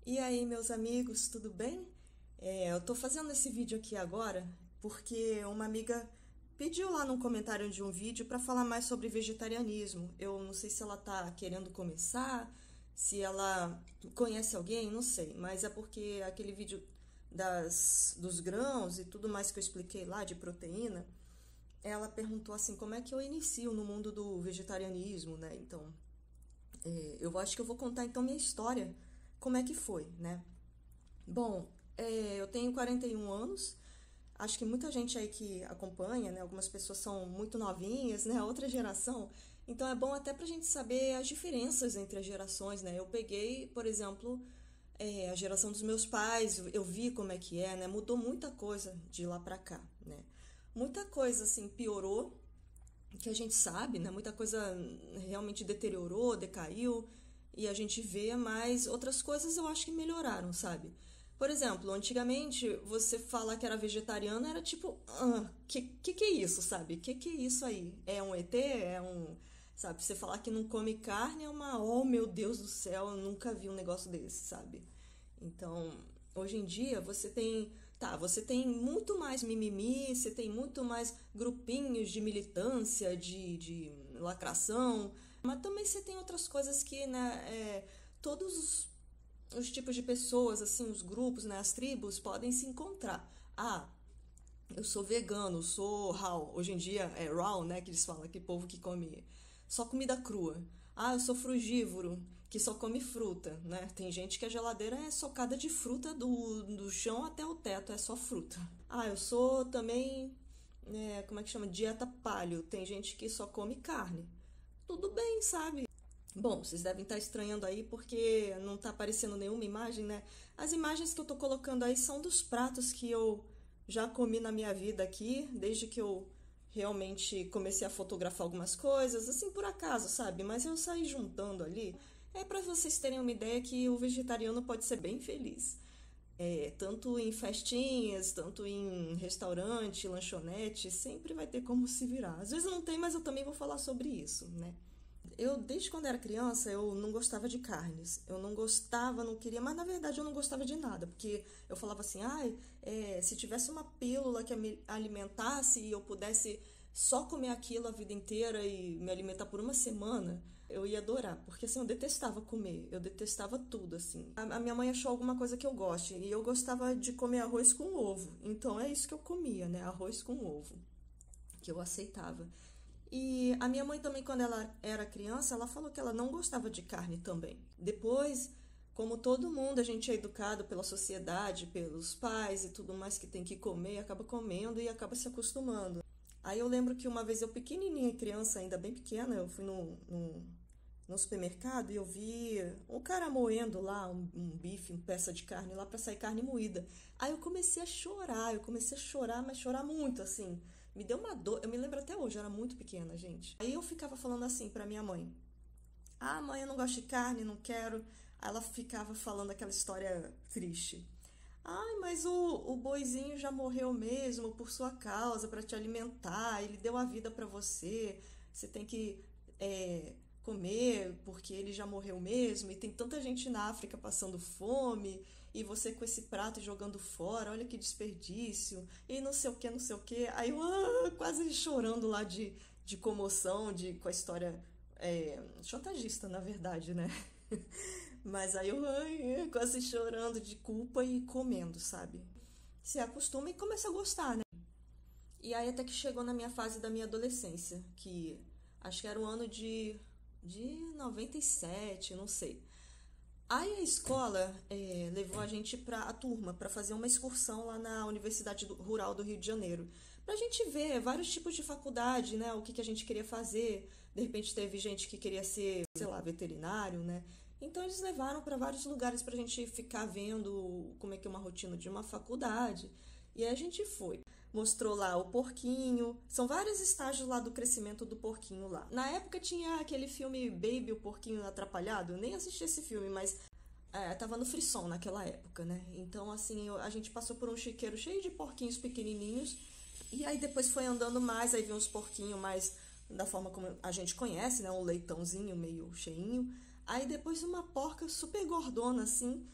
E aí, meus amigos, tudo bem? Eu tô fazendo esse vídeo aqui agora porque uma amiga pediu lá num comentário de um vídeo para falar mais sobre vegetarianismo. Eu não sei se ela tá querendo começar, se ela conhece alguém, não sei, mas é porque aquele vídeo dos grãos e tudo mais que eu expliquei lá de proteína, ela perguntou assim, como é que eu inicio no mundo do vegetarianismo, né? Então, eu acho que eu vou contar então minha história, como é que foi, né? Bom, eu tenho 41 anos, acho que muita gente aí que acompanha, né? Algumas pessoas são muito novinhas, né? Outra geração. Então é bom até pra gente saber as diferenças entre as gerações, né? Eu peguei, por exemplo, a geração dos meus pais, eu vi como é que é, né? Mudou muita coisa de lá pra cá, né? Muita coisa, assim, piorou, que a gente sabe, né? Muita coisa realmente deteriorou, decaiu, e a gente vê, mas outras coisas eu acho que melhoraram, sabe? Por exemplo, antigamente você falar que era vegetariano era tipo, que é isso, sabe? Que é isso aí? É um ET? É um, sabe? Você falar que não come carne é uma, oh meu Deus do céu, eu nunca vi um negócio desse, sabe? Então, hoje em dia você tem muito mais mimimi, você tem muito mais grupinhos de militância, de lacração, mas também você tem outras coisas que, né, todos os tipos de pessoas, assim, os grupos, né, as tribos podem se encontrar. Ah, eu sou vegano, sou raw. Hoje em dia é raw, né? Que eles falam, que povo que come só comida crua. Ah, eu sou frugívoro, que só come fruta, né? Tem gente que a geladeira é socada de fruta do chão até o teto, é só fruta. Ah, eu sou também, como é que chama? Dieta paleo. Tem gente que só come carne. Tudo bem, sabe? Bom, vocês devem estar estranhando aí porque não está aparecendo nenhuma imagem, né? As imagens que eu estou colocando aí são dos pratos que eu já comi na minha vida aqui, desde que eu realmente comecei a fotografar algumas coisas, assim por acaso, sabe? Mas eu saí juntando ali. É para vocês terem uma ideia que o vegetariano pode ser bem feliz. Tanto em festinhas, tanto em restaurante, lanchonete, sempre vai ter como se virar. Às vezes não tem, mas eu também vou falar sobre isso, né? Eu, desde quando era criança, eu não gostava de carnes. Eu não gostava, não queria, mas na verdade eu não gostava de nada, porque eu falava assim, ai, se tivesse uma pílula que me alimentasse e eu pudesse só comer aquilo a vida inteira e me alimentar por uma semana, eu ia adorar, porque assim, eu detestava comer, eu detestava tudo, assim. A minha mãe achou alguma coisa que eu goste, e eu gostava de comer arroz com ovo, então é isso que eu comia, né, arroz com ovo, que eu aceitava. E a minha mãe também, quando ela era criança, ela falou que ela não gostava de carne também. Depois, como todo mundo, a gente é educado pela sociedade, pelos pais e tudo mais que tem que comer, acaba comendo e acaba se acostumando. Aí eu lembro que uma vez eu pequenininha, criança, ainda bem pequena, eu fui no supermercado e eu vi um cara moendo lá um bife, uma peça de carne lá para sair carne moída. Aí eu comecei a chorar, mas chorar muito, assim. Me deu uma dor, eu me lembro até hoje, eu era muito pequena, gente. Aí eu ficava falando assim pra minha mãe: ah, mãe, eu não gosto de carne, não quero. Aí ela ficava falando aquela história triste. Ai, mas o boizinho já morreu mesmo por sua causa, para te alimentar, ele deu a vida para você, você tem que comer porque ele já morreu mesmo, e tem tanta gente na África passando fome, e você com esse prato jogando fora, olha que desperdício, e não sei o que, não sei o que. Aí eu quase chorando lá de comoção, com a história chantagista, na verdade, né? Mas aí eu quase chorando de culpa e comendo, sabe? Se acostuma e começa a gostar, né? E aí até que chegou na minha fase da minha adolescência, que acho que era o ano de 97, não sei. Aí a escola levou a gente a turma para fazer uma excursão lá na Universidade Rural do Rio de Janeiro. Pra gente ver vários tipos de faculdade, né? O que a gente queria fazer. De repente teve gente que queria ser, sei lá, veterinário, né? Então eles levaram para vários lugares pra gente ficar vendo como é que é uma rotina de uma faculdade. E aí a gente foi. Mostrou lá o porquinho. São vários estágios lá do crescimento do porquinho lá. Na época tinha aquele filme Baby, o Porquinho Atrapalhado. Eu nem assisti esse filme, mas tava no frisson naquela época, né? Então, assim, a gente passou por um chiqueiro cheio de porquinhos pequenininhos. E aí depois foi andando mais, aí viu uns porquinhos mais da forma como a gente conhece, né? Um leitãozinho meio cheinho. Aí depois uma porca super gordona, assim.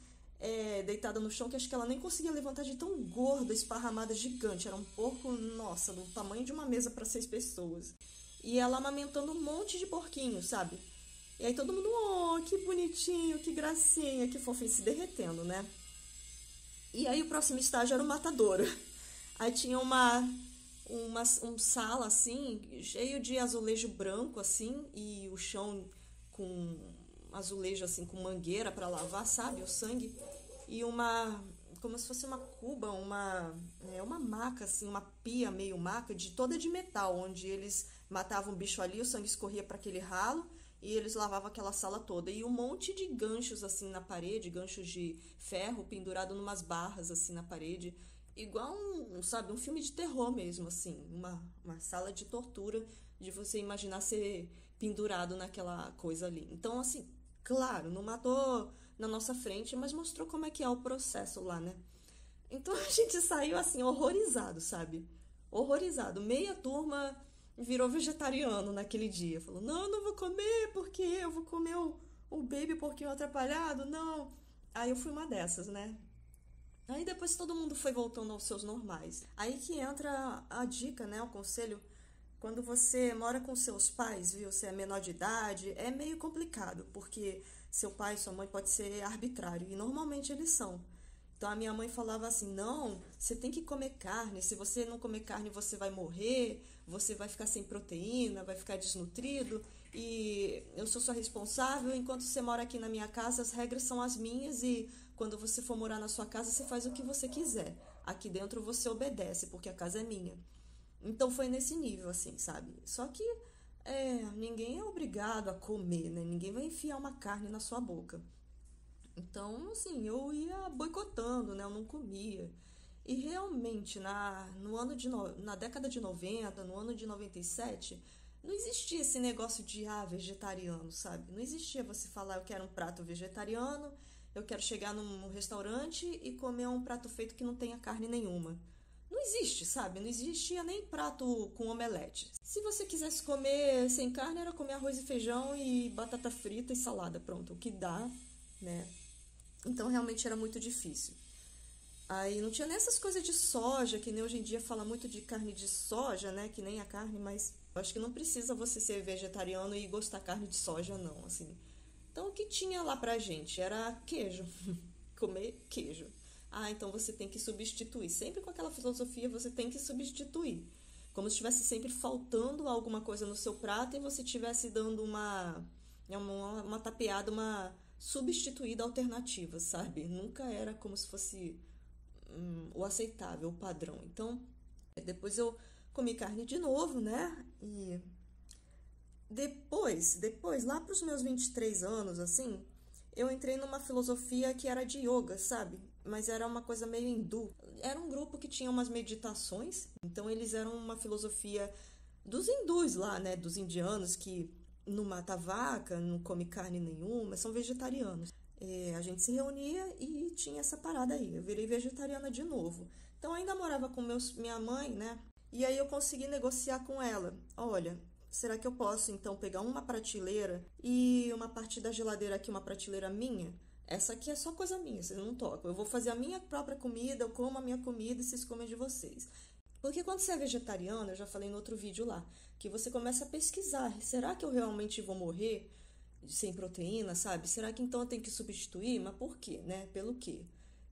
deitada no chão, que acho que ela nem conseguia levantar de tão gorda, esparramada, gigante. Era um porco, nossa, do tamanho de uma mesa para 6 pessoas. E ela amamentando um monte de porquinho, sabe? E aí todo mundo, oh, que bonitinho, que gracinha, que fofinho, se derretendo, né? E aí o próximo estágio era o matadouro. Aí tinha um sala assim, cheio de azulejo branco assim, e o chão com azulejo assim, com mangueira para lavar, sabe, o sangue. E como se fosse uma cuba, uma maca assim, uma pia meio maca, toda de metal, onde eles matavam o bicho ali, o sangue escorria para aquele ralo e eles lavavam aquela sala toda. E um monte de ganchos assim na parede, ganchos de ferro pendurado numas barras assim na parede, igual sabe, um filme de terror mesmo, assim, uma sala de tortura, de você imaginar ser pendurado naquela coisa ali. Então, assim, claro, não matou na nossa frente, mas mostrou como é que é o processo lá, né? Então a gente saiu assim, horrorizado, sabe? Horrorizado. Meia turma virou vegetariano naquele dia. Falou, não, não vou comer, porque eu vou comer o baby porquinho atrapalhado, não. Aí eu fui uma dessas, né? Aí depois todo mundo foi voltando aos seus normais. Aí que entra a dica, né? O conselho. Quando você mora com seus pais, viu? Você é menor de idade, é meio complicado, porque seu pai e sua mãe pode ser arbitrário, e normalmente eles são. Então a minha mãe falava assim, não, você tem que comer carne, se você não comer carne você vai morrer, você vai ficar sem proteína, vai ficar desnutrido, e eu sou sua responsável, enquanto você mora aqui na minha casa, as regras são as minhas, e quando você for morar na sua casa, você faz o que você quiser. Aqui dentro você obedece, porque a casa é minha. Então foi nesse nível, assim, sabe? Só que ninguém é obrigado a comer, né? Ninguém vai enfiar uma carne na sua boca. Então, assim, eu ia boicotando, né? Eu não comia. E realmente, na década de 90, no ano de 97, não existia esse negócio de vegetariano, sabe? Não existia você falar, eu quero um prato vegetariano, eu quero chegar num restaurante e comer um prato feito que não tenha carne nenhuma. Não existe, sabe? Não existia nem prato com omelete. Se você quisesse comer sem carne, era comer arroz e feijão e batata frita e salada, pronto, o que dá, né? Então realmente era muito difícil. Aí não tinha nem essas coisas de soja, que nem hoje em dia fala muito de carne de soja, né? Que nem a carne, mas eu acho que não precisa você ser vegetariano e gostar de carne de soja, não, assim. Então o que tinha lá pra gente era queijo, comer queijo. Então você tem que substituir. Sempre com aquela filosofia, você tem que substituir. Como se estivesse sempre faltando alguma coisa no seu prato e você estivesse dando uma tapeada, uma substituída alternativa, sabe? Nunca era como se fosse o aceitável, o padrão. Então, depois eu comi carne de novo, né? E depois lá para os meus 23 anos, assim, eu entrei numa filosofia que era de yoga, sabe? Mas era uma coisa meio hindu. Era um grupo que tinha umas meditações, então eles eram uma filosofia dos hindus lá, né? Dos indianos que não mata vaca, não come carne nenhuma, são vegetarianos. A gente se reunia e tinha essa parada aí. Eu virei vegetariana de novo. Então ainda morava com minha mãe, né? E aí eu consegui negociar com ela. Olha, será que eu posso então pegar uma prateleira e uma parte da geladeira aqui, uma prateleira minha? Essa aqui é só coisa minha, vocês não tocam. Eu vou fazer a minha própria comida, eu como a minha comida e vocês comem de vocês. Porque quando você é vegetariano, eu já falei no outro vídeo lá, que você começa a pesquisar. Será que eu realmente vou morrer sem proteína, sabe? Será que então eu tenho que substituir? Mas por quê, né? Pelo quê?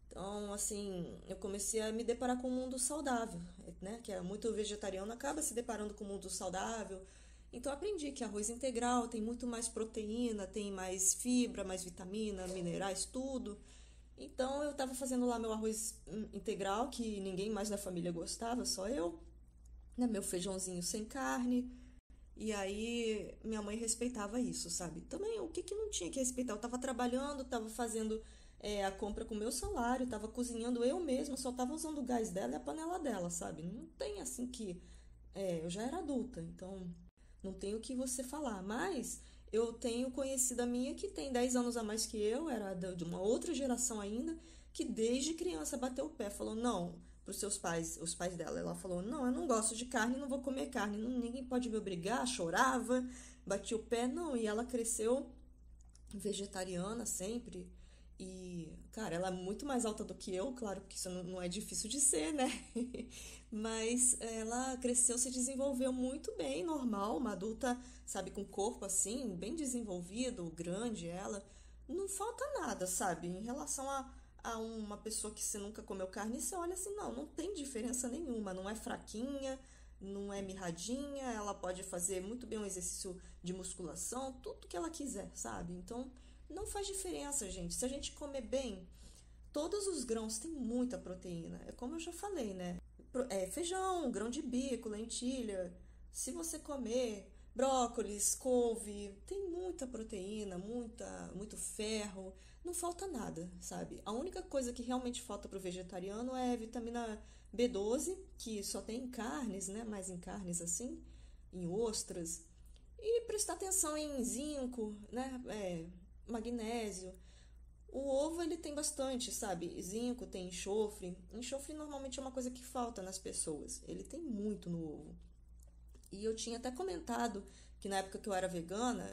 Então, assim, eu comecei a me deparar com um mundo saudável, né? Que é muito vegetariano, acaba se deparando com um mundo saudável. Então, eu aprendi que arroz integral tem muito mais proteína, tem mais fibra, mais vitamina, minerais, tudo. Então, eu estava fazendo lá meu arroz integral, que ninguém mais da família gostava, só eu, né? Meu feijãozinho sem carne. E aí, minha mãe respeitava isso, sabe? Também, o que não tinha que respeitar? Eu tava trabalhando, tava fazendo a compra com o meu salário, tava cozinhando eu mesma, só tava usando o gás dela e a panela dela, sabe? Não tem assim que... eu já era adulta, então não tem o que você falar. Mas eu tenho conhecida minha que tem 10 anos a mais que eu, era de uma outra geração ainda, que desde criança bateu o pé, falou, não... para os seus pais, os pais dela. Ela falou, não, eu não gosto de carne, não vou comer carne, ninguém pode me obrigar, chorava, batia o pé, não. E ela cresceu vegetariana sempre E, cara, ela é muito mais alta do que eu, claro, porque isso não é difícil de ser, né? Mas ela cresceu, se desenvolveu muito bem, normal, uma adulta, sabe, com corpo assim, bem desenvolvido, grande ela. Não falta nada, sabe? Em relação a uma pessoa que você nunca comeu carne, você olha assim, não tem diferença nenhuma, não é fraquinha, não é mirradinha, ela pode fazer muito bem um exercício de musculação, tudo que ela quiser, sabe? Então, não faz diferença, gente. Se a gente comer bem, todos os grãos têm muita proteína. É como eu já falei, né? Feijão, grão de bico, lentilha. Se você comer brócolis, couve, tem muita proteína, muito ferro. Não falta nada, sabe? A única coisa que realmente falta para o vegetariano é vitamina B12, que só tem em carnes, né? Mais em carnes assim, em ostras. E prestar atenção em zinco, né? Magnésio. O ovo ele tem bastante, sabe? Zinco, tem enxofre. Enxofre normalmente é uma coisa que falta nas pessoas. Ele tem muito no ovo. E eu tinha até comentado que na época que eu era vegana,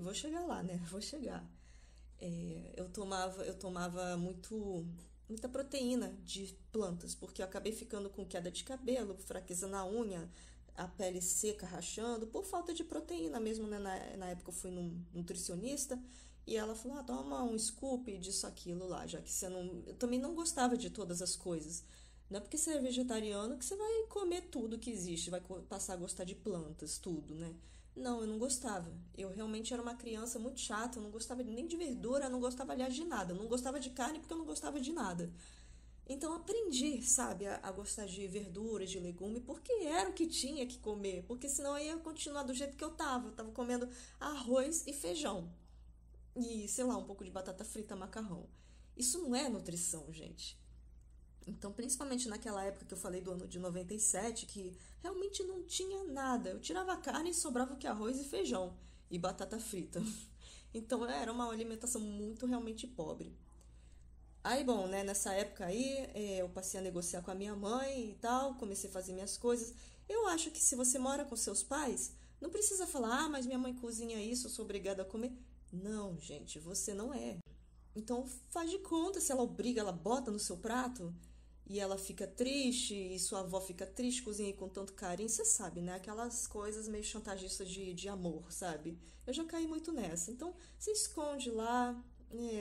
vou chegar lá, né? Vou chegar. Eu tomava muita proteína de plantas, porque eu acabei ficando com queda de cabelo, fraqueza na unha, a pele seca, rachando, por falta de proteína mesmo, né? Na época eu fui num nutricionista e ela falou, toma um scoop disso, aquilo lá, já que você não... Eu também não gostava de todas as coisas. Não é porque você é vegetariano que você vai comer tudo que existe, vai passar a gostar de plantas, tudo, né? Não, eu não gostava. Eu realmente era uma criança muito chata, eu não gostava nem de verdura, eu não gostava, aliás, de nada. Eu não gostava de carne porque eu não gostava de nada. Então eu aprendi, sabe, a gostar de verduras, de legume, porque era o que tinha que comer. Porque senão eu ia continuar do jeito que eu tava. Eu tava comendo arroz e feijão. E, sei lá, um pouco de batata frita, macarrão. Isso não é nutrição, gente. Então, principalmente naquela época que eu falei do ano de 97, que realmente não tinha nada. Eu tirava a carne e sobrava o que arroz e feijão e batata frita. Então, era uma alimentação muito realmente pobre. Aí, bom, né, nessa época aí, eu passei a negociar com a minha mãe e tal, comecei a fazer minhas coisas. Eu acho que se você mora com seus pais, não precisa falar, mas minha mãe cozinha isso, eu sou obrigada a comer. Não, gente, você não é. Então faz de conta, se ela obriga, ela bota no seu prato e ela fica triste e sua avó fica triste, cozinha com tanto carinho, você sabe, né? Aquelas coisas meio chantagistas de amor, sabe? Eu já caí muito nessa. Então se esconde lá,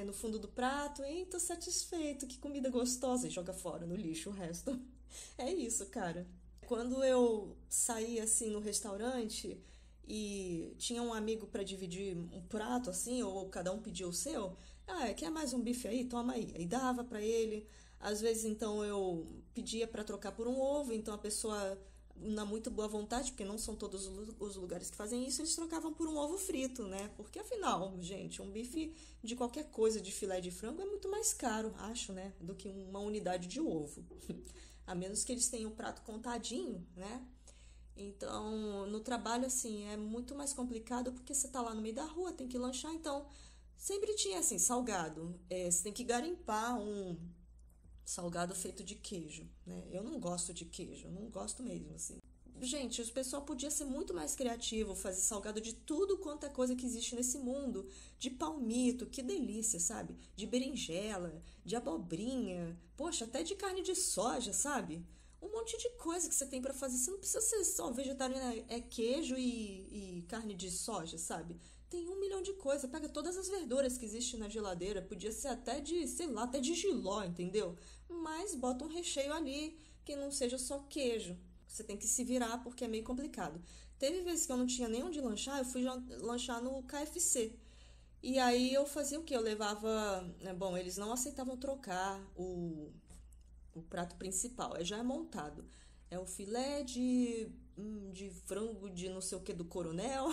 no fundo do prato, e tô satisfeito, que comida gostosa, e joga fora no lixo o resto. É isso, cara. Quando eu saí assim no restaurante e tinha um amigo para dividir um prato assim, ou cada um pediu o seu, quer mais um bife aí? Toma aí. Aí dava para ele. Às vezes então eu pedia para trocar por um ovo, então a pessoa na muito boa vontade, porque não são todos os lugares que fazem isso, eles trocavam por um ovo frito, né? Porque afinal, gente, um bife de qualquer coisa de filé de frango é muito mais caro, acho, né, do que uma unidade de ovo. A menos que eles tenham o prato contadinho, né? Então, no trabalho, assim, é muito mais complicado porque você tá lá no meio da rua, tem que lanchar, então sempre tinha, assim, salgado. Você tem que garimpar um salgado feito de queijo, né? Eu não gosto de queijo, eu não gosto mesmo, assim. Gente, o pessoal podia ser muito mais criativo, fazer salgado de tudo quanto é coisa que existe nesse mundo. De palmito, que delícia, sabe? De berinjela, de abobrinha, poxa, até de carne de soja, sabe? Um monte de coisa que você tem pra fazer. Você não precisa ser só vegetariano, é queijo e carne de soja, sabe? Tem 1 milhão de coisas. Pega todas as verduras que existem na geladeira. Podia ser até de, sei lá, até de jiló, entendeu? Mas bota um recheio ali que não seja só queijo. Você tem que se virar porque é meio complicado. Teve vezes que eu não tinha nem onde lanchar, eu fui lanchar no KFC. E aí eu fazia o quê? Eu levava. Bom, eles não aceitavam trocar o prato principal. Já é montado. É o filé de frango de não sei o que do coronel,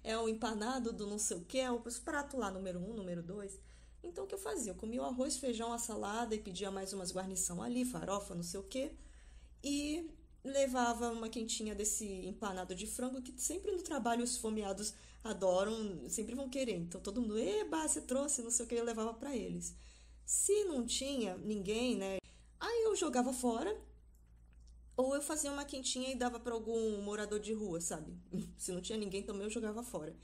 é o empanado do não sei o que, é o prato lá, número 1, número 2. Então o que eu fazia? Eu comia o arroz, feijão, a salada e pedia mais umas guarnição ali, farofa, não sei o que. E levava uma quentinha desse empanado de frango que sempre no trabalho os esfomeados adoram, sempre vão querer. Então todo mundo, eba, você trouxe, não sei o que, eu levava para eles. Se não tinha ninguém, né? Aí eu jogava fora, ou eu fazia uma quentinha e dava para algum morador de rua, sabe? Se não tinha ninguém também eu jogava fora.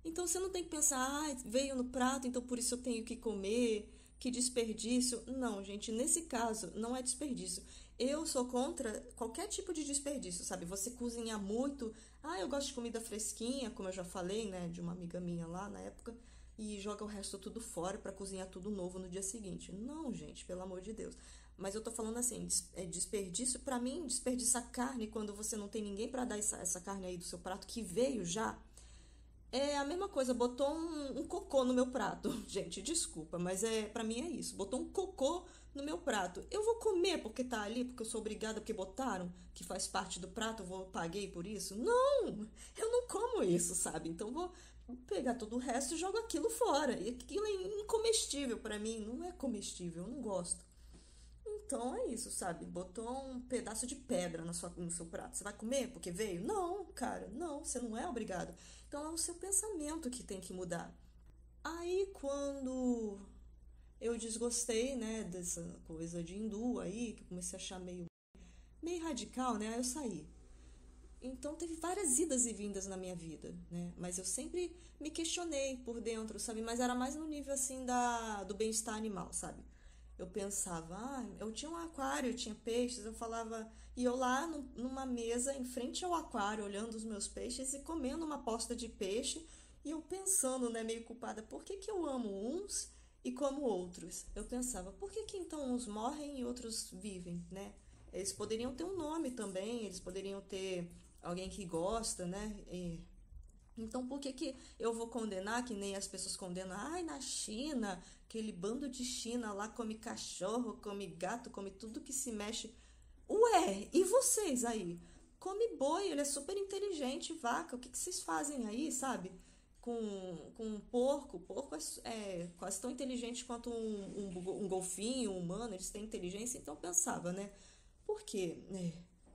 Então você não tem que pensar, veio no prato, então por isso eu tenho que comer, que desperdício. Não, gente, nesse caso não é desperdício. Eu sou contra qualquer tipo de desperdício, sabe? Você cozinha muito. Ah, eu gosto de comida fresquinha, como eu já falei, né, de uma amiga minha lá na época, e joga o resto tudo fora pra cozinhar tudo novo no dia seguinte. Não, gente, pelo amor de Deus. Mas eu tô falando assim, desperdício, pra mim, desperdiçar carne quando você não tem ninguém pra dar essa carne aí do seu prato que veio já. É a mesma coisa, botou um cocô no meu prato. Gente, desculpa, mas para mim é isso. Botou um cocô no meu prato. Eu vou comer porque tá ali, porque eu sou obrigada, porque botaram, que faz parte do prato, paguei por isso? Não, eu não como isso, sabe? Então vou pegar todo o resto e jogo aquilo fora. E aquilo é incomestível pra mim, não é comestível, eu não gosto. Então é isso, sabe? Botou um pedaço de pedra no seu prato. Você vai comer porque veio? Não, cara, não, você não é obrigado. Então é o seu pensamento que tem que mudar. Aí quando eu desgostei, né, dessa coisa de hindu aí, que eu comecei a achar meio radical, né? Aí eu saí. Então teve várias idas e vindas na minha vida, né? Mas eu sempre me questionei por dentro, sabe? Mas era mais no nível assim do bem-estar animal, sabe? Eu pensava, eu tinha um aquário, eu tinha peixes, eu falava, e eu lá numa mesa em frente ao aquário, olhando os meus peixes e comendo uma posta de peixe, e eu pensando, né, meio culpada, por que que eu amo uns e como outros? Eu pensava, por que que então uns morrem e outros vivem, né? Eles poderiam ter um nome também, eles poderiam ter alguém que gosta, né? Então, por que que eu vou condenar, que nem as pessoas condenam? Ai, na China, aquele bando de China lá come cachorro, come gato, come tudo que se mexe. Ué, e vocês aí? Come boi, ele é super inteligente, vaca, o que que vocês fazem aí, sabe? Com um porco. Porco é quase tão inteligente quanto um golfinho, um humano, eles têm inteligência. Então eu pensava, né? Por que, né,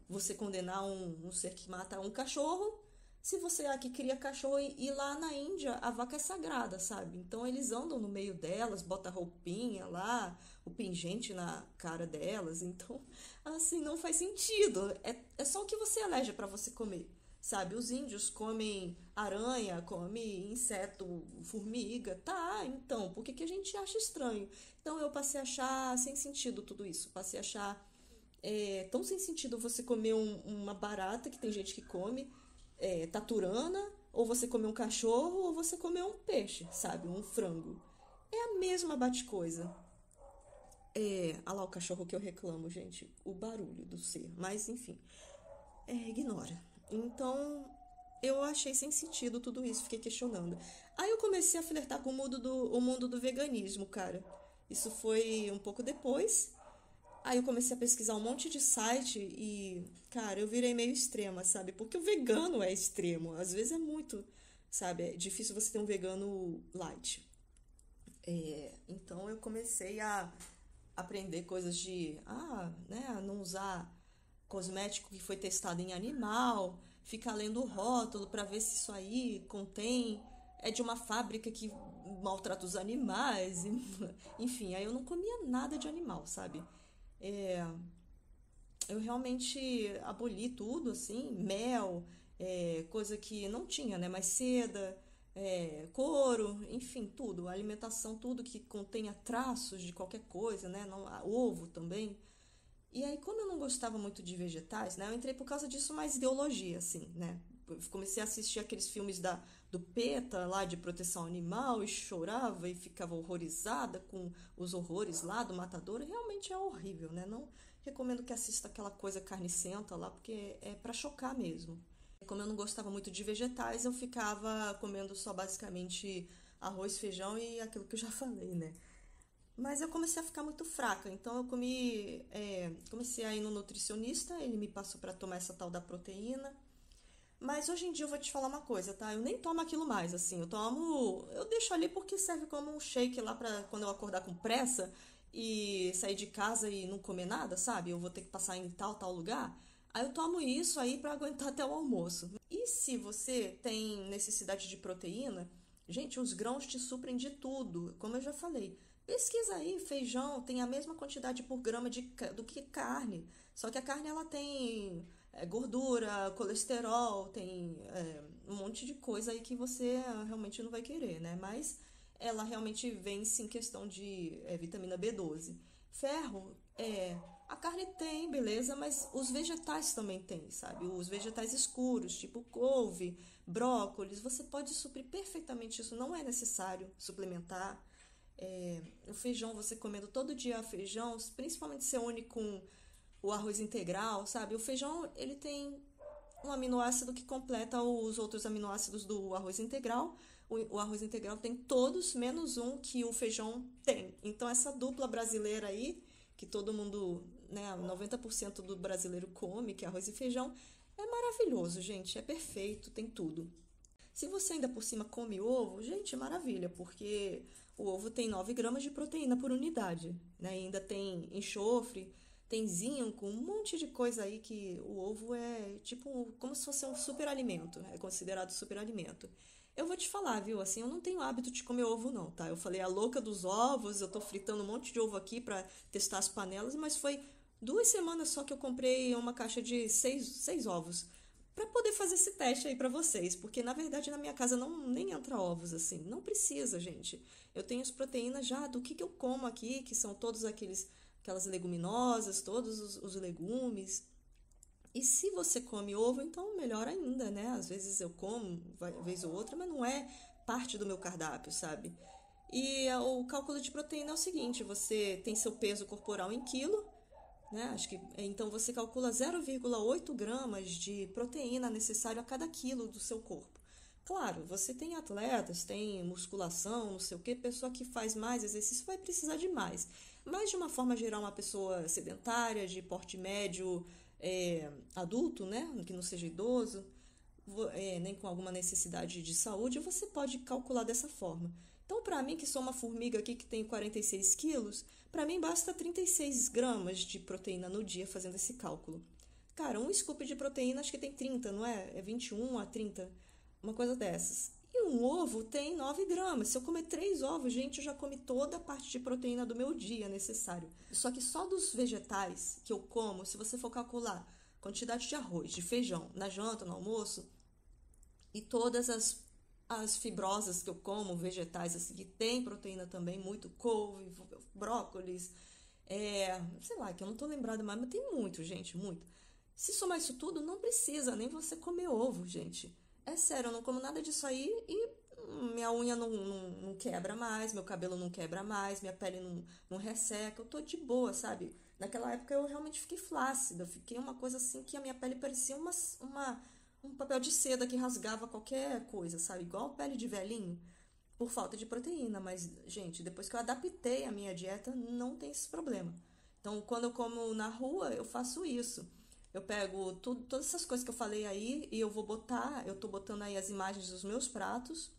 você condenar um ser que mata um cachorro se você aqui cria cachorro e lá na Índia a vaca é sagrada, sabe? Então eles andam no meio delas, bota roupinha lá, o pingente na cara delas. Então, assim, não faz sentido. É só o que você elege para você comer, sabe? Os índios comem aranha, comem inseto, formiga. Tá, então, por que que a gente acha estranho? Então eu passei a achar sem sentido tudo isso. Passei a achar tão sem sentido você comer uma barata, que tem gente que come, taturana, ou você comer um cachorro, ou você comer um peixe, sabe? Um frango. É a mesma bate-coisa. Ah lá o cachorro que eu reclamo, gente. O barulho do ser. Mas, enfim, ignora. Então, eu achei sem sentido tudo isso, fiquei questionando. Aí eu comecei a flertar com o mundo do veganismo, cara. Isso foi um pouco depois. Aí eu comecei a pesquisar um monte de site e, cara, eu virei meio extrema, sabe? Porque o vegano é extremo. Às vezes é muito, sabe? É difícil você ter um vegano light. Então eu comecei a aprender coisas né, não usar cosmético que foi testado em animal, ficar lendo o rótulo para ver se isso aí contém é de uma fábrica que maltrata os animais, enfim, aí eu não comia nada de animal, sabe? É, eu realmente aboli tudo, assim, mel, coisa que não tinha, né? Mas seda, couro, enfim, tudo, alimentação, tudo que contenha traços de qualquer coisa, né? Não, ovo também. E aí, como eu não gostava muito de vegetais, né? Eu entrei por causa disso mais ideologia, assim, né? Eu comecei a assistir aqueles filmes do PETA lá de proteção animal e chorava e ficava horrorizada com os horrores lá do matador. Realmente é horrível, né? Não recomendo que assista aquela coisa carnicenta lá, porque é pra chocar mesmo. Como eu não gostava muito de vegetais, eu ficava comendo só basicamente arroz, feijão e aquilo que eu já falei, né? Mas eu comecei a ficar muito fraca, então eu comecei a ir no nutricionista, ele me passou para tomar essa tal da proteína. Mas hoje em dia eu vou te falar uma coisa, tá? Eu nem tomo aquilo mais, assim, eu deixo ali porque serve como um shake lá pra quando eu acordar com pressa e sair de casa e não comer nada, sabe? Eu vou ter que passar em tal lugar. Aí eu tomo isso aí pra aguentar até o almoço. E se você tem necessidade de proteína, gente, os grãos te suprem de tudo, como eu já falei. Pesquisa aí, feijão tem a mesma quantidade por grama do que carne. Só que a carne ela tem gordura, colesterol, tem um monte de coisa aí que você realmente não vai querer, né? Mas ela realmente vence em questão de vitamina B12. Ferro, a carne tem, beleza, mas os vegetais também tem, sabe? Os vegetais escuros, tipo couve, brócolis, você pode suprir perfeitamente isso, não é necessário suplementar. O feijão, você comendo todo dia feijão, principalmente se une com o arroz integral, sabe? O feijão, ele tem um aminoácido que completa os outros aminoácidos do arroz integral. O arroz integral tem todos, menos um que o feijão tem. Então, essa dupla brasileira aí, que todo mundo, né, 90% do brasileiro come, que é arroz e feijão, é maravilhoso, gente, é perfeito, tem tudo. Se você ainda por cima come ovo, gente, é maravilha, porque o ovo tem 9 gramas de proteína por unidade, né? E ainda tem enxofre, tem zinco, um monte de coisa aí que o ovo é tipo como se fosse um superalimento, é considerado superalimento. Eu vou te falar, viu? Assim, eu não tenho hábito de comer ovo, não, tá? Eu falei a louca dos ovos, eu tô fritando um monte de ovo aqui pra testar as panelas, mas foi 2 semanas só que eu comprei uma caixa de seis ovos pra poder fazer esse teste aí pra vocês, porque na verdade na minha casa não nem entra ovos assim, não precisa, gente. Eu tenho as proteínas já do que eu como aqui, que são todos aquelas leguminosas, todos os legumes. E se você come ovo, então melhor ainda, né? Às vezes eu como, vez ou outra, mas não é parte do meu cardápio, sabe? E o cálculo de proteína é o seguinte: você tem seu peso corporal em quilo, né? Acho que então você calcula 0,8 gramas de proteína necessário a cada quilo do seu corpo. Claro, você tem atletas, tem musculação, não sei o que, pessoa que faz mais exercício vai precisar de mais. Mas de uma forma geral, uma pessoa sedentária, de porte médio, adulto, né? Que não seja idoso, nem com alguma necessidade de saúde, você pode calcular dessa forma. Então, para mim, que sou uma formiga aqui que tem 46 quilos, para mim basta 36 gramas de proteína no dia fazendo esse cálculo. Cara, um scoop de proteína acho que tem 30, não é? É 21 a 30, uma coisa dessas. E um ovo tem 9 gramas. Se eu comer 3 ovos, gente, eu já comi toda a parte de proteína do meu dia necessário. Só que só dos vegetais que eu como, se você for calcular quantidade de arroz, de feijão, na janta, no almoço, e todas as fibrosas que eu como, vegetais assim, que tem proteína também, muito couve, brócolis, sei lá, que eu não tô lembrada mais, mas tem muito, gente, muito. Se somar isso tudo, não precisa nem você comer ovo, gente. É sério, eu não como nada disso aí e minha unha não quebra mais, meu cabelo não quebra mais, minha pele não resseca, eu tô de boa, sabe? Naquela época eu realmente fiquei flácida, eu fiquei uma coisa assim que a minha pele parecia um papel de seda que rasgava qualquer coisa, sabe? Igual pele de velhinho, por falta de proteína. Mas, gente, depois que eu adaptei a minha dieta, não tem esse problema. Então, quando eu como na rua, eu faço isso. Eu pego todas essas coisas que eu falei aí e eu tô botando aí as imagens dos meus pratos.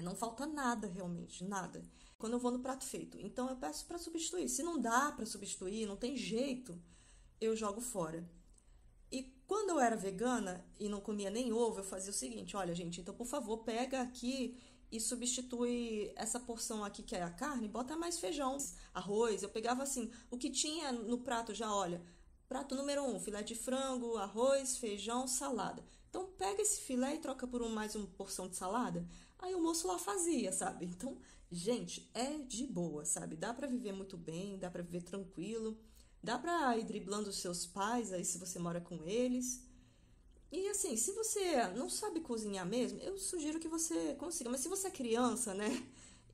Não falta nada realmente, nada. Quando eu vou no prato feito. Então eu peço para substituir. Se não dá para substituir, não tem jeito, eu jogo fora. E quando eu era vegana e não comia nem ovo, eu fazia o seguinte: olha, gente, então por favor, pega aqui e substitui essa porção aqui que é a carne, bota mais feijão, arroz. Eu pegava assim, o que tinha no prato já, olha, prato número 1, filé de frango, arroz, feijão, salada. Então pega esse filé e troca por mais uma porção de salada. Aí o moço lá fazia, sabe? Então, gente, é de boa, sabe? Dá pra viver muito bem, dá pra viver tranquilo. Dá pra ir driblando os seus pais aí se você mora com eles. E assim, se você não sabe cozinhar mesmo, eu sugiro que você consiga. Mas se você é criança, né?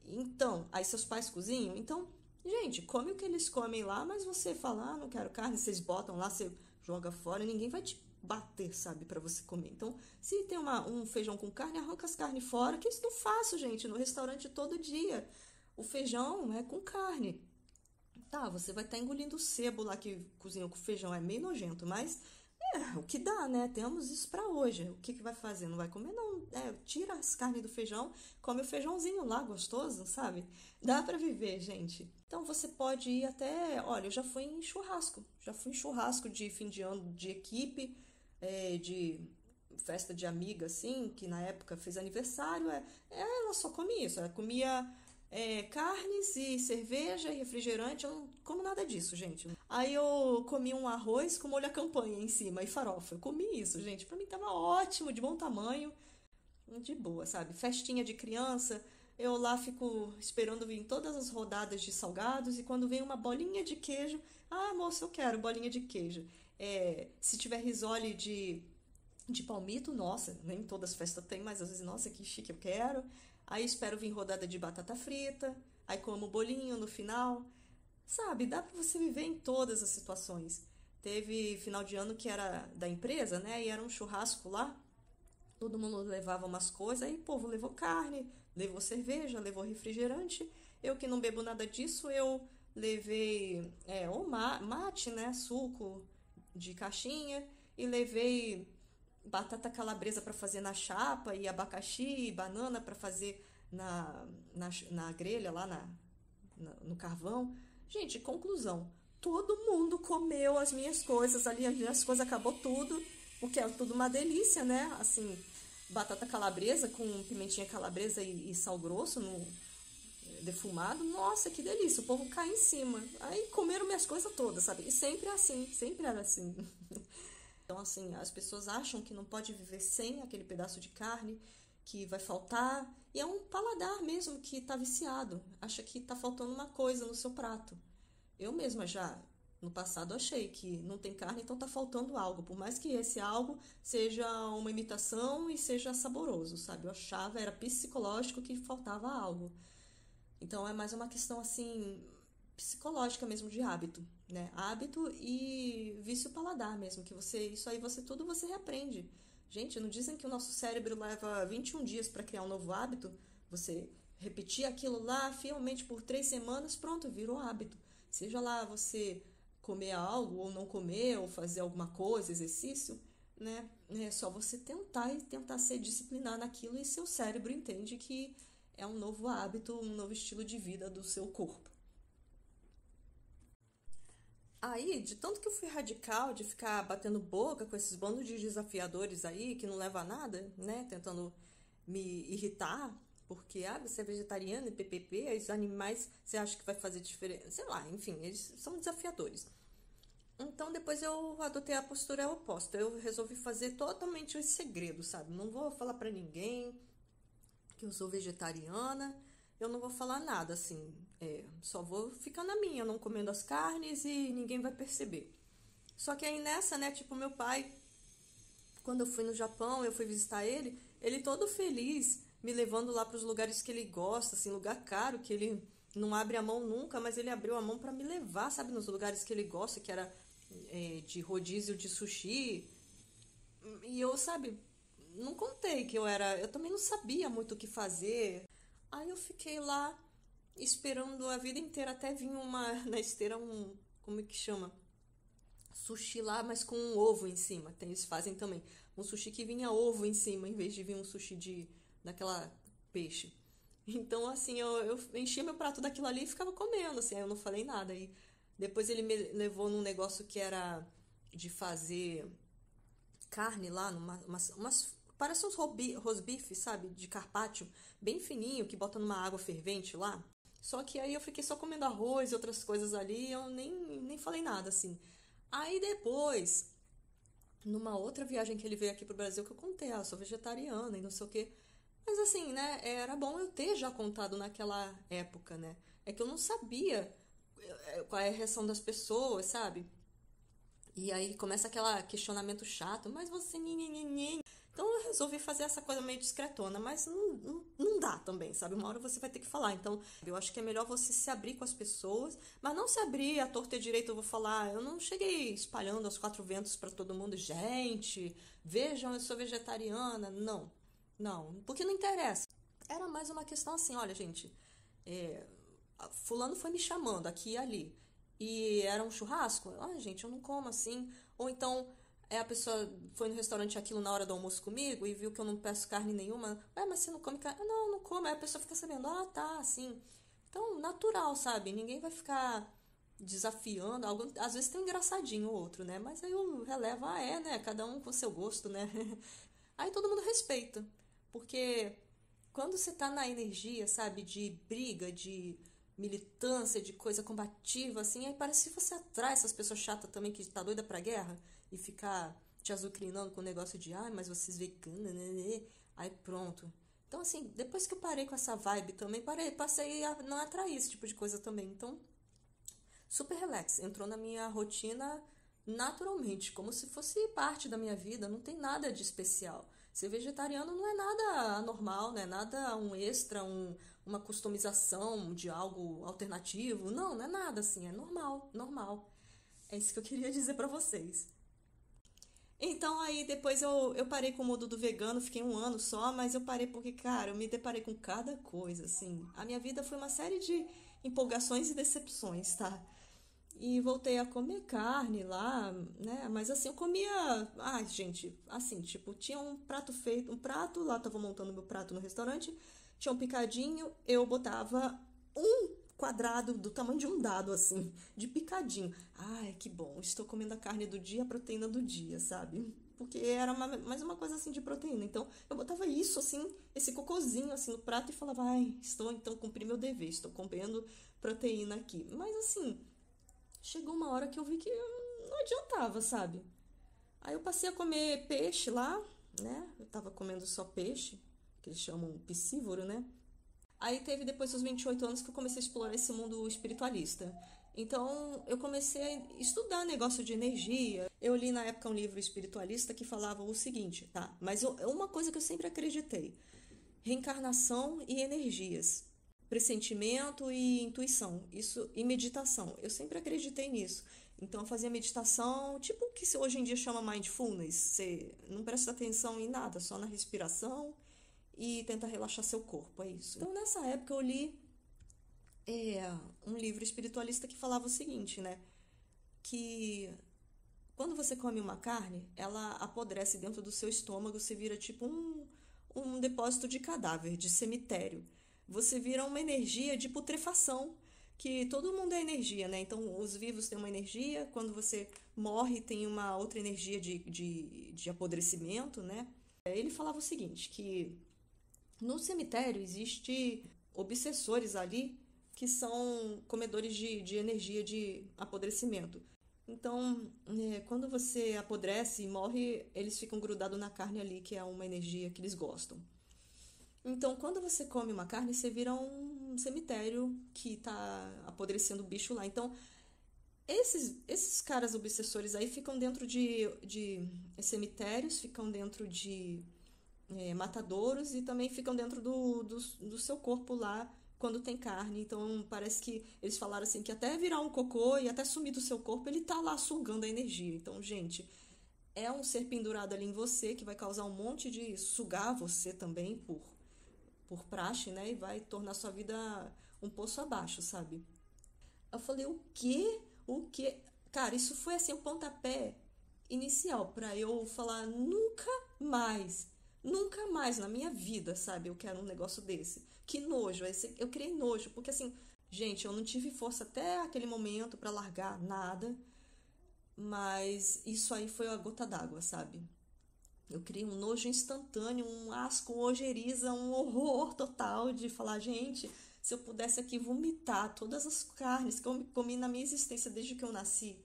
Então, aí seus pais cozinham, então, gente, come o que eles comem lá, mas você fala, não quero carne, vocês botam lá, você joga fora, ninguém vai te bater, sabe, pra você comer. Então, se tem um feijão com carne, arranca as carnes fora, que isso eu faço, gente, no restaurante todo dia. O feijão é com carne. Tá, você vai estar engolindo o sebo lá que cozinham com feijão, é meio nojento, mas o que dá, né? Temos isso pra hoje. O que vai fazer? Não vai comer, não. Tira as carnes do feijão, come o feijãozinho lá, gostoso, sabe? Dá pra viver, gente. Então você pode ir até. Olha, eu já fui em churrasco de fim de ano de equipe, de festa de amiga, assim, que na época fez aniversário. Ela só comia isso, ela comia. Carnes e cerveja e refrigerante, eu não como nada disso, gente. Aí eu comi um arroz com molho à campanha em cima e farofa. Eu comi isso, gente. Pra mim tava ótimo, de bom tamanho, de boa, sabe? Festinha de criança, eu lá fico esperando vir todas as rodadas de salgados e quando vem uma bolinha de queijo, ah, moça, eu quero bolinha de queijo. Se tiver risole de palmito, nossa, nem todas as festas tem, mas às vezes, nossa, que chique, eu quero. Aí espero vir rodada de batata frita, aí como bolinho no final. Sabe, dá pra você viver em todas as situações. Teve final de ano que era da empresa, né? E era um churrasco lá. Todo mundo levava umas coisas, aí o povo levou carne, levou cerveja, levou refrigerante. Eu que não bebo nada disso, eu levei mate, né? Suco de caixinha e levei batata calabresa para fazer na chapa e abacaxi e banana para fazer na grelha lá no carvão. Gente, conclusão. Todo mundo comeu as minhas coisas ali, as minhas coisas acabou tudo, porque é tudo uma delícia, né? Assim, batata calabresa com pimentinha calabresa e sal grosso no defumado. Nossa, que delícia. O povo cai em cima. Aí comeram minhas coisas todas, sabe? E sempre é assim, sempre era assim. Então, assim, as pessoas acham que não pode viver sem aquele pedaço de carne, que vai faltar. E é um paladar mesmo que tá viciado. Acha que tá faltando uma coisa no seu prato. Eu mesma já, no passado, achei que não tem carne, então tá faltando algo. Por mais que esse algo seja uma imitação e seja saboroso, sabe? Eu achava, era psicológico que faltava algo. Então é mais uma questão, assim, psicológica mesmo de hábito, né? Hábito e vício paladar mesmo, que isso aí tudo você reaprende. Gente, não dizem que o nosso cérebro leva 21 dias para criar um novo hábito? Você repetir aquilo lá fielmente por 3 semanas, pronto, virou hábito. Seja lá você comer algo ou não comer, ou fazer alguma coisa, exercício, né? É só você tentar e tentar ser disciplinar naquilo e seu cérebro entende que é um novo hábito, um novo estilo de vida do seu corpo. Aí, de tanto que eu fui radical, de ficar batendo boca com esses bandos de desafiadores aí, que não leva a nada, né? Tentando me irritar, porque, você é vegetariano e PPP, aí os animais, você acha que vai fazer diferença? Sei lá, enfim, eles são desafiadores. Então, depois eu adotei a postura oposta. Eu resolvi fazer totalmente os segredos, sabe? Não vou falar pra ninguém que eu sou vegetariana, eu não vou falar nada, assim, só vou ficar na minha, não comendo as carnes e ninguém vai perceber. Só que aí nessa, né, tipo, meu pai, quando eu fui no Japão, eu fui visitar ele todo feliz, me levando lá para os lugares que ele gosta, assim, lugar caro, que ele não abre a mão nunca, mas ele abriu a mão para me levar, sabe, nos lugares que ele gosta, que era de rodízio de sushi. E eu, sabe, não contei que eu também não sabia muito o que fazer. Aí eu fiquei lá esperando a vida inteira até vir na esteira como é que chama? Sushi lá, mas com um ovo em cima. Eles fazem também. Um sushi que vinha ovo em cima, em vez de vir um sushi daquela peixe. Então, assim, eu enchia meu prato daquilo ali e ficava comendo, assim, aí eu não falei nada. E depois ele me levou num negócio que era de fazer carne lá, parece uns rosbife, sabe? De carpaccio, bem fininho, que bota numa água fervente lá. Só que aí eu fiquei só comendo arroz e outras coisas ali, eu nem falei nada, assim. Aí depois, numa outra viagem que ele veio aqui pro Brasil, que eu contei, eu sou vegetariana e não sei o quê. Mas assim, né, era bom eu ter já contado naquela época, né? É que eu não sabia qual é a reação das pessoas, sabe? E aí começa aquele questionamento chato, mas você... nhenhenhen. Então eu resolvi fazer essa coisa meio discretona, mas não dá também, sabe? Uma hora você vai ter que falar. Então eu acho que é melhor você se abrir com as pessoas, mas não se abrir à torta e direito. Eu vou falar, eu não cheguei espalhando aos 4 ventos para todo mundo. Gente, vejam, eu sou vegetariana. Não, não, porque não interessa. Era mais uma questão assim, olha, gente, fulano foi me chamando aqui e ali. E era um churrasco? Ah, gente, eu não como assim. Ou então, a pessoa foi no restaurante aquilo na hora do almoço comigo e viu que eu não peço carne nenhuma. Mas você não come carne? Não, não como. Aí a pessoa fica sabendo, tá, assim. Então, natural, sabe? Ninguém vai ficar desafiando. Às vezes tem um engraçadinho ou outro, né? Mas aí eu relevo, né? Cada um com seu gosto, né? Aí todo mundo respeita. Porque quando você tá na energia, sabe, de briga, de militância, de coisa combativa, assim, aí parece que você atrai essas pessoas chatas também que tá doida pra guerra e ficar te azucrinando com o negócio de, mas vocês veganas, né? Aí pronto. Então Então, assim, depois que eu parei com essa vibe também, passei a não atrair esse tipo de coisa também. Então, super relax. Entrou na minha rotina naturalmente, como se fosse parte da minha vida, não tem nada de especial. Ser vegetariano não é nada anormal, não é nada um extra, uma customização de algo alternativo. Não, não é nada assim, é normal, normal. É isso que eu queria dizer pra vocês. Então aí depois eu parei com o mundo do vegano, fiquei um ano só, mas eu parei porque, cara, eu me deparei com cada coisa, assim. A minha vida foi uma série de empolgações e decepções, tá? E voltei a comer carne lá, né? Mas assim, eu comia. Ai, gente, assim, tipo, tinha um prato feito, um prato, lá tava montando meu prato no restaurante, tinha um picadinho, eu botava um quadrado do tamanho de um dado, assim, de picadinho. Ai, que bom, estou comendo a carne do dia, a proteína do dia, sabe? Porque era mais uma coisa assim de proteína. Então, eu botava isso, assim, esse cocôzinho, assim, no prato e falava, ai, estou então cumprindo meu dever, estou comendo proteína aqui. Mas assim. Chegou uma hora que eu vi que não adiantava, sabe? Aí eu passei a comer peixe lá, né? Eu tava comendo só peixe, que eles chamam piscívoro, né? Aí teve depois dos 28 anos que eu comecei a explorar esse mundo espiritualista. Então eu comecei a estudar negócio de energia. Eu li na época um livro espiritualista que falava o seguinte, tá? Mas uma coisa que eu sempre acreditei: reencarnação e energias, pressentimento e intuição, isso e meditação. Eu sempre acreditei nisso. Então eu fazia meditação, tipo o que hoje em dia chama mindfulness. Você não presta atenção em nada, só na respiração e tenta relaxar seu corpo, é isso. Então nessa época eu li um livro espiritualista que falava o seguinte, né? Que quando você come uma carne, ela apodrece dentro do seu estômago, você vira tipo um depósito de cadáver, de cemitério. Você vira uma energia de putrefação, que todo mundo é energia, né? Então, os vivos têm uma energia, quando você morre, tem uma outra energia de apodrecimento, né? Ele falava o seguinte, que no cemitério existe obsessores ali que são comedores de energia de apodrecimento. Então, quando você apodrece e morre, eles ficam grudados na carne ali, que é uma energia que eles gostam. Então, quando você come uma carne, você vira um cemitério que tá apodrecendo o bicho lá. Então, esses caras obsessores aí ficam dentro de cemitérios, ficam dentro de matadouros e também ficam dentro do seu corpo lá quando tem carne. Então, parece que eles falaram assim que até virar um cocô e até sumir do seu corpo, ele tá lá sugando a energia. Então, gente, é um ser pendurado ali em você que vai causar um monte de sugar você também por praxe, né? E vai tornar sua vida um poço abaixo, sabe? Eu falei, o quê? O quê? Cara, isso foi assim o pontapé inicial pra eu falar nunca mais na minha vida, sabe? Eu quero um negócio desse. Que nojo, eu criei nojo, porque assim, gente, eu não tive força até aquele momento pra largar nada, mas isso aí foi a gota d'água, sabe? Eu criei um nojo instantâneo, um asco, uma ojeriza, um horror total de falar, gente, se eu pudesse aqui vomitar todas as carnes que eu comi na minha existência desde que eu nasci,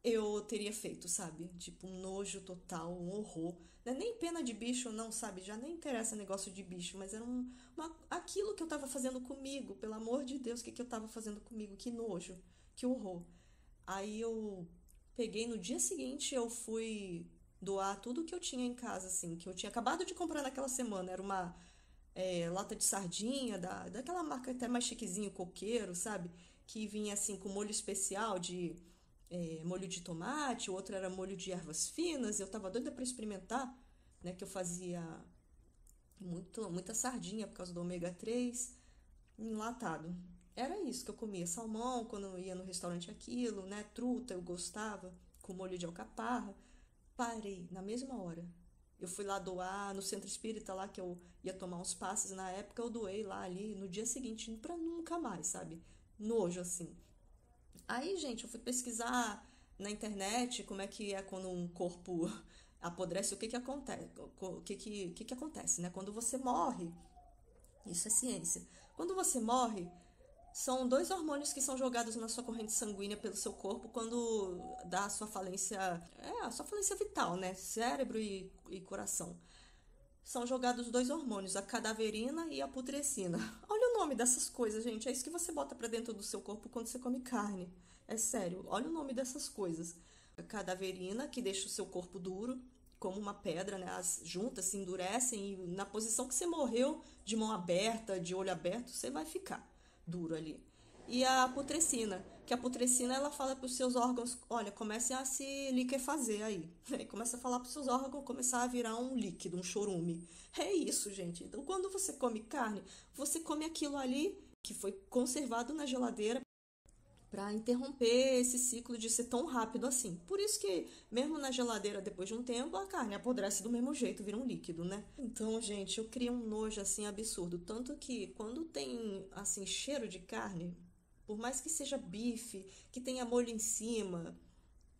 eu teria feito, sabe? Tipo, um nojo total, um horror. Não é nem pena de bicho, não, sabe? Já nem interessa negócio de bicho, mas era aquilo que eu tava fazendo comigo, pelo amor de Deus, o que eu tava fazendo comigo? Que nojo, que horror. Aí eu peguei no dia seguinte, eu fui doar tudo que eu tinha em casa, assim, que eu tinha acabado de comprar naquela semana. Era uma lata de sardinha, daquela marca até mais chiquezinho, coqueiro, sabe? Que vinha assim com molho especial de molho de tomate, o outro era molho de ervas finas. Eu tava doida para experimentar, né? Que eu fazia muita sardinha por causa do ômega 3 enlatado. Era isso que eu comia, salmão, quando eu ia no restaurante aquilo, né? Truta, eu gostava, com molho de alcaparra. Parei na mesma hora. Eu fui lá doar no centro espírita lá que eu ia tomar uns passes na época, eu doei lá ali no dia seguinte pra nunca mais, sabe? Nojo assim. Aí, gente, eu fui pesquisar na internet como é que é quando um corpo apodrece, o que que acontece, o que que acontece, né? Quando você morre, isso é ciência. Quando você morre, são dois hormônios que são jogados na sua corrente sanguínea pelo seu corpo quando dá a sua falência vital, né? Cérebro e coração. são jogados dois hormônios, a cadaverina e a putrescina. Olha o nome dessas coisas, gente. É isso que você bota pra dentro do seu corpo quando você come carne. É sério, olha o nome dessas coisas. A cadaverina, que deixa o seu corpo duro, como uma pedra, né? As juntas se endurecem e na posição que você morreu, de mão aberta, de olho aberto, você vai ficar duro ali. E a putrescina, que a putrescina ela fala para os seus órgãos, olha, comecem a se liquefazer aí. E começa a falar para os seus órgãos começar a virar um líquido, um chorume. É isso, gente. Então, quando você come carne, você come aquilo ali que foi conservado na geladeira para interromper esse ciclo de ser tão rápido assim. Por isso que, mesmo na geladeira, depois de um tempo, a carne apodrece do mesmo jeito, vira um líquido, né? Então, gente, eu crio um nojo assim absurdo. Tanto que quando tem assim cheiro de carne, por mais que seja bife, que tenha molho em cima,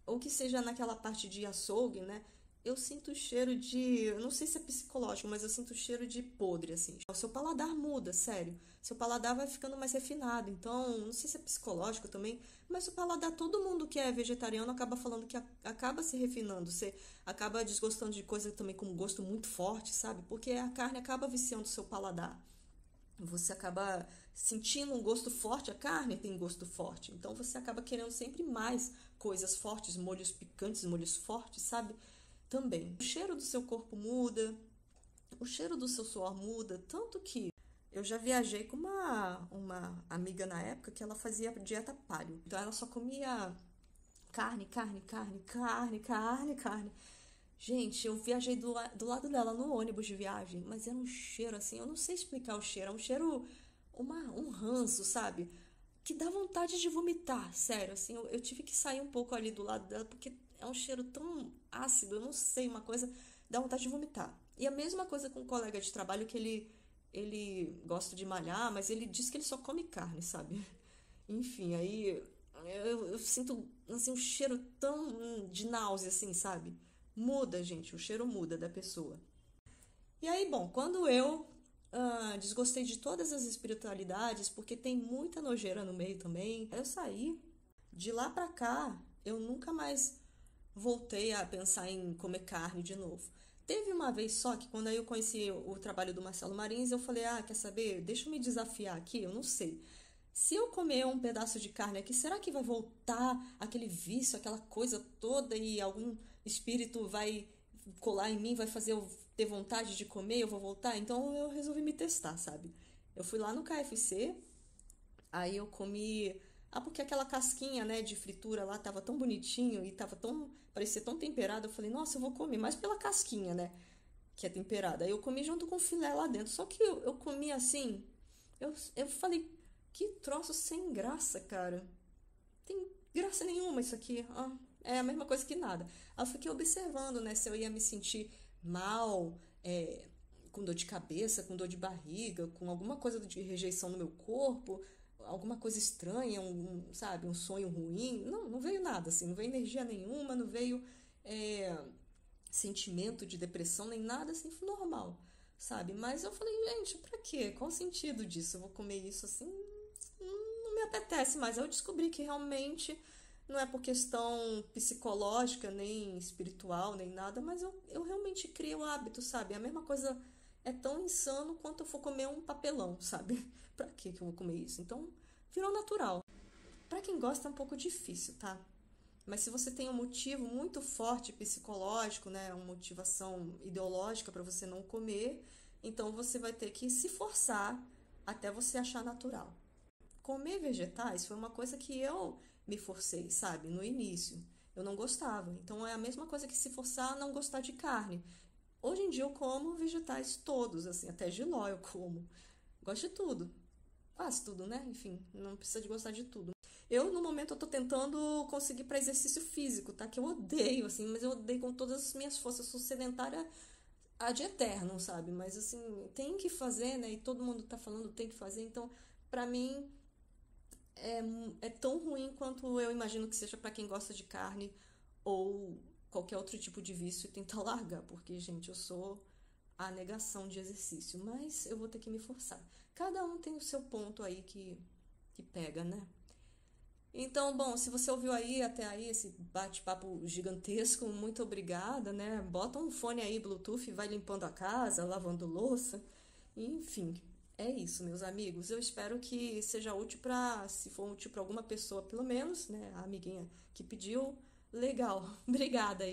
ou que seja naquela parte de açougue, né? Eu sinto o cheiro de, eu não sei se é psicológico, mas eu sinto o cheiro de podre, assim. O seu paladar muda, sério. Seu paladar vai ficando mais refinado. Então, não sei se é psicológico também, mas o paladar, todo mundo que é vegetariano acaba falando que acaba se refinando. Você acaba desgostando de coisa também com um gosto muito forte, sabe? Porque a carne acaba viciando o seu paladar. Você acaba sentindo um gosto forte, a carne tem gosto forte. Então você acaba querendo sempre mais coisas fortes, molhos picantes, molhos fortes, sabe? Também. O cheiro do seu corpo muda, o cheiro do seu suor muda, tanto que eu já viajei com uma amiga na época que ela fazia dieta paleo. Então ela só comia carne, carne, carne, carne, carne, carne. Gente, eu viajei do lado dela no ônibus de viagem, mas era um cheiro assim, eu não sei explicar o cheiro, é um cheiro, um ranço, sabe? Que dá vontade de vomitar, sério, assim, eu tive que sair um pouco ali do lado dela, porque é um cheiro tão ácido, eu não sei, uma coisa, dá vontade de vomitar. E a mesma coisa com um colega de trabalho que ele gosta de malhar, mas ele diz que ele só come carne, sabe? Enfim, aí eu sinto assim, um cheiro tão de náusea, assim, sabe? Muda, gente, o cheiro muda da pessoa. E aí, bom, quando eu desgostei de todas as espiritualidades, porque tem muita nojeira no meio também, eu saí. De lá pra cá, eu nunca mais voltei a pensar em comer carne de novo. Teve uma vez só que quando eu conheci o trabalho do Marcelo Marins, eu falei, quer saber? Deixa eu me desafiar aqui, eu não sei. Se eu comer um pedaço de carne aqui, será que vai voltar aquele vício, aquela coisa toda e algum espírito vai colar em mim, vai fazer eu ter vontade de comer, eu vou voltar? Então eu resolvi me testar, sabe? Eu fui lá no KFC, aí eu comi. Porque aquela casquinha, né, de fritura lá tava tão bonitinho e tava tão. Parecia tão temperado. Eu falei, nossa, eu vou comer mais pela casquinha, né? Que é temperada. Aí eu comi junto com o filé lá dentro. Só que eu comi assim. Eu falei, que troço sem graça, cara. Tem graça nenhuma isso aqui. É a mesma coisa que nada. Aí eu fiquei observando, né, se eu ia me sentir mal, com dor de cabeça, com dor de barriga, com alguma coisa de rejeição no meu corpo, alguma coisa estranha, sabe, um sonho ruim. Não, não veio nada, assim, não veio energia nenhuma, não veio sentimento de depressão, nem nada, assim, foi normal, sabe? Mas eu falei, gente, pra quê? Qual o sentido disso? Eu vou comer isso assim? Não me apetece mais. Eu descobri que realmente não é por questão psicológica, nem espiritual, nem nada, mas eu realmente criei o hábito, sabe? A mesma coisa é tão insano quanto eu for comer um papelão, sabe? Pra que eu vou comer isso? Então, virou natural. Pra quem gosta é um pouco difícil, tá? Mas se você tem um motivo muito forte psicológico, né, uma motivação ideológica para você não comer, então você vai ter que se forçar até você achar natural. Comer vegetais foi uma coisa que eu me forcei, sabe, no início. Eu não gostava. Então é a mesma coisa que se forçar a não gostar de carne. Hoje em dia eu como vegetais todos, assim, até jiló eu como. Gosto de tudo. Quase tudo, né? Enfim, não precisa de gostar de tudo. Eu, no momento, eu tô tentando conseguir para exercício físico, tá? Que eu odeio, assim, mas eu odeio com todas as minhas forças. Eu sou sedentária ad eterno, sabe? Mas, assim, tem que fazer, né? E todo mundo tá falando tem que fazer. Então, pra mim, é tão ruim quanto eu imagino que seja para quem gosta de carne ou qualquer outro tipo de vício e tentar largar. Porque, gente, eu sou a negação de exercício. Mas eu vou ter que me forçar. Cada um tem o seu ponto aí que pega, né? Então, bom, se você ouviu aí até aí esse bate-papo gigantesco, muito obrigada, né? Bota um fone aí, Bluetooth, e vai limpando a casa, lavando louça. Enfim, é isso, meus amigos. Eu espero que seja útil para, se for útil para alguma pessoa, pelo menos, né? A amiguinha que pediu, legal. Obrigada aí.